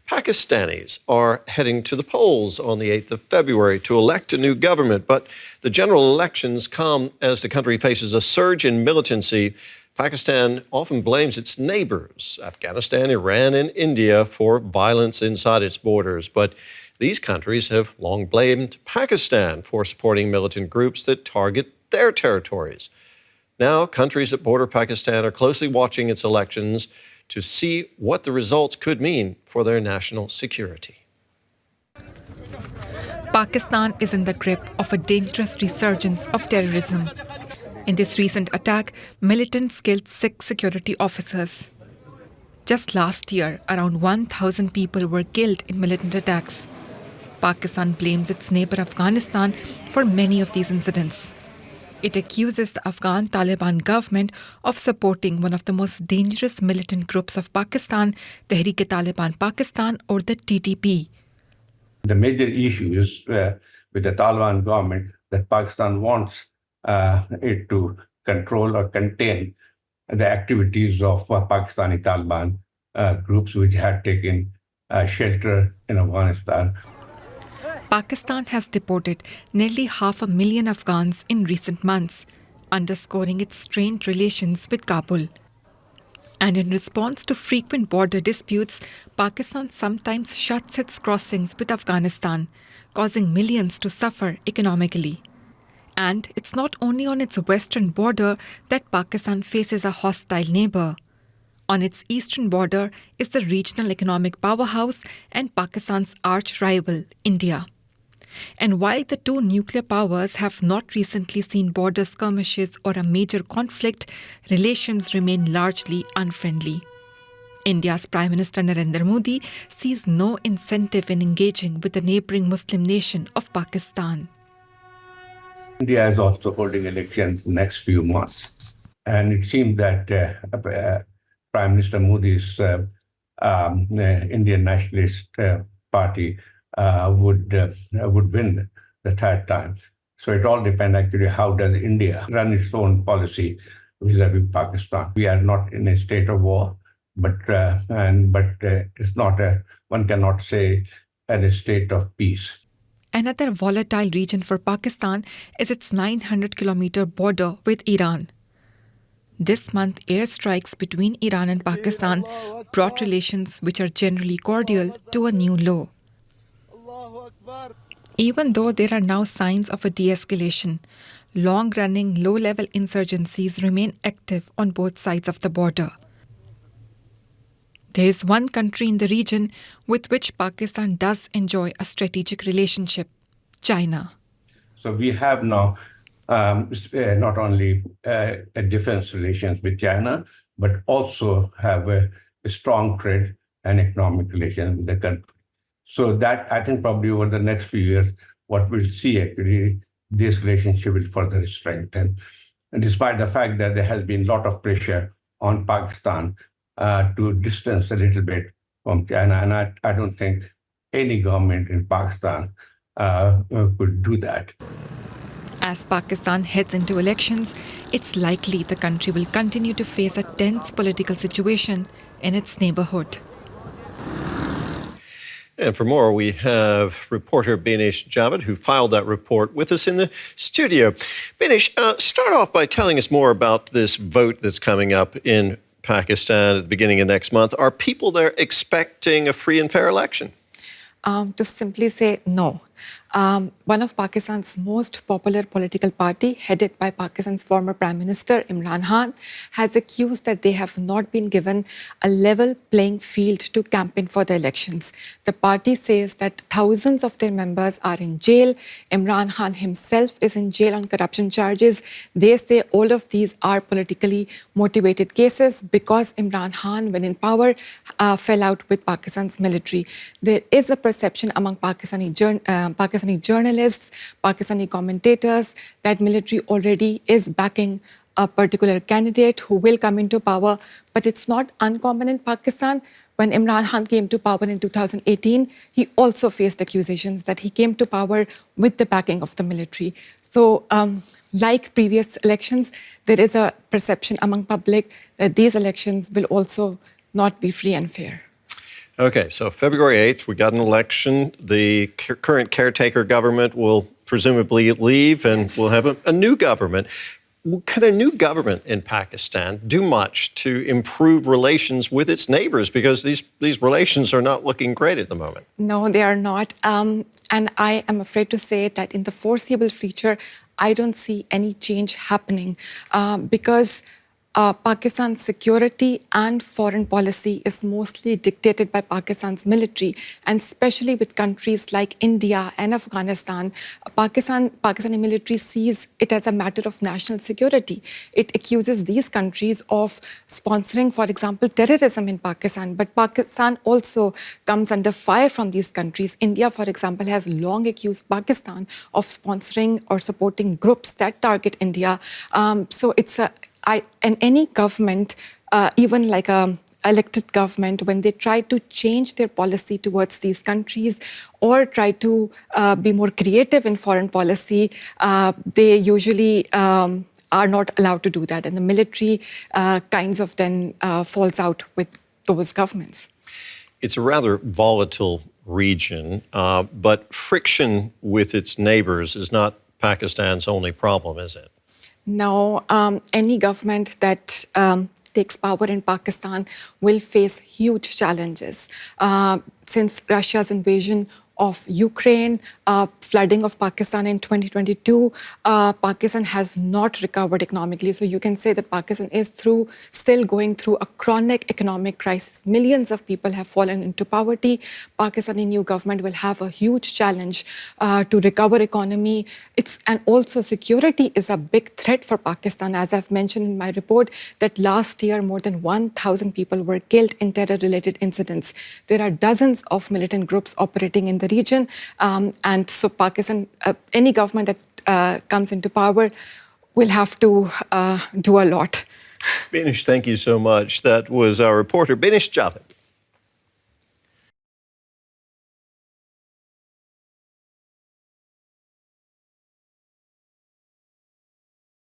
Pakistanis are heading to the polls on the 8th of February to elect a new government, but the general elections come as the country faces a surge in militancy. Pakistan often blames its neighbors, Afghanistan, Iran, and India, for violence inside its borders. But these countries have long blamed Pakistan for supporting militant groups that target their territories. Now, countries that border Pakistan are closely watching its elections to see what the results could mean for their national security. Pakistan is in the grip of a dangerous resurgence of terrorism. In this recent attack, militants killed 6 security officers. Just last year, around 1,000 people were killed in militant attacks. Pakistan blames its neighbor Afghanistan for many of these incidents. It accuses the Afghan Taliban government of supporting one of the most dangerous militant groups of Pakistan, Tehreek-e-Taliban Pakistan, or the TTP. The major issue is with the Taliban government that Pakistan wants it to control or contain the activities of Pakistani Taliban groups which had taken shelter in Afghanistan. Pakistan has deported nearly 500,000 Afghans in recent months, underscoring its strained relations with Kabul. And in response to frequent border disputes, Pakistan sometimes shuts its crossings with Afghanistan, causing millions to suffer economically. And it's not only on its western border that Pakistan faces a hostile neighbor. On its eastern border is the regional economic powerhouse and Pakistan's arch rival, India. And while the two nuclear powers have not recently seen border skirmishes or a major conflict, relations remain largely unfriendly. India's Prime Minister Narendra Modi sees no incentive in engaging with the neighboring Muslim nation of Pakistan. India is also holding elections next few months. And it seems that Prime Minister Modi's Indian Nationalist Party would win the third time. So it all depends actually how does India run its own policy vis-a-vis Pakistan. We are not in a state of war, but it's not one cannot say at a state of peace. Another volatile region for Pakistan is its 900-kilometer border with Iran. This month, airstrikes between Iran and Pakistan brought relations which are generally cordial to a new low. Even though there are now signs of a de-escalation, long-running, low-level insurgencies remain active on both sides of the border. There is one country in the region with which Pakistan does enjoy a strategic relationship, China. So we have now not only defense relations with China, but also have a strong trade and economic relations with the country. So that, I think probably over the next few years, what we'll see actually, this relationship will further strengthen. And despite the fact that there has been a lot of pressure on Pakistan to distance a little bit from China, and I don't think any government in Pakistan could do that. As Pakistan heads into elections, it's likely the country will continue to face a tense political situation in its neighborhood. And for more, we have reporter Beenish Javed, who filed that report with us in the studio. Beenish, start off by telling us more about this vote that's coming up in Pakistan at the beginning of next month. Are people there expecting a free and fair election? To simply say no. One of Pakistan's most popular political party, headed by Pakistan's former Prime Minister Imran Khan, has accused that they have not been given a level playing field to campaign for the elections. The party says that thousands of their members are in jail. Imran Khan himself is in jail on corruption charges. They say all of these are politically motivated cases because Imran Khan, when in power, fell out with Pakistan's military. There is a perception among Pakistani journalists, Pakistani commentators, that military already is backing a particular candidate who will come into power. But it's not uncommon in Pakistan. When Imran Khan came to power in 2018, he also faced accusations that he came to power with the backing of the military. So, like previous elections, there is a perception among public that these elections will also not be free and fair. Okay, so February 8th, we got an election. The current caretaker government will presumably leave, and Yes. we'll have a new government. Can a new government in Pakistan do much to improve relations with its neighbors? Because these relations are not looking great at the moment. No, they are not. And I am afraid to say that in the foreseeable future, I don't see any change happening because Pakistan's security and foreign policy is mostly dictated by Pakistan's military, and especially with countries like India and Afghanistan, Pakistani military sees it as a matter of national security. It accuses these countries of sponsoring, for example, terrorism in Pakistan, but Pakistan also comes under fire from these countries. India, for example, has long accused Pakistan of sponsoring or supporting groups that target India. So it's and any government, even like a elected government, when they try to change their policy towards these countries or try to be more creative in foreign policy, they usually are not allowed to do that. And the military kinds of then falls out with those governments. It's a rather volatile region, but friction with its neighbors is not Pakistan's only problem, is it? No, any government that takes power in Pakistan will face huge challenges. Since Russia's invasion of Ukraine, flooding of Pakistan in 2022, Pakistan has not recovered economically. So you can say that Pakistan is still going through a chronic economic crisis. Millions of people have fallen into poverty. Pakistani new government will have a huge challenge to recover economy. And also security is a big threat for Pakistan. As I've mentioned in my report, that last year more than 1,000 people were killed in terror-related incidents. There are dozens of militant groups operating in the region. And so Pakistan, any government that comes into power will have to do a lot. Beenish, thank you so much. That was our reporter, Beenish Javed.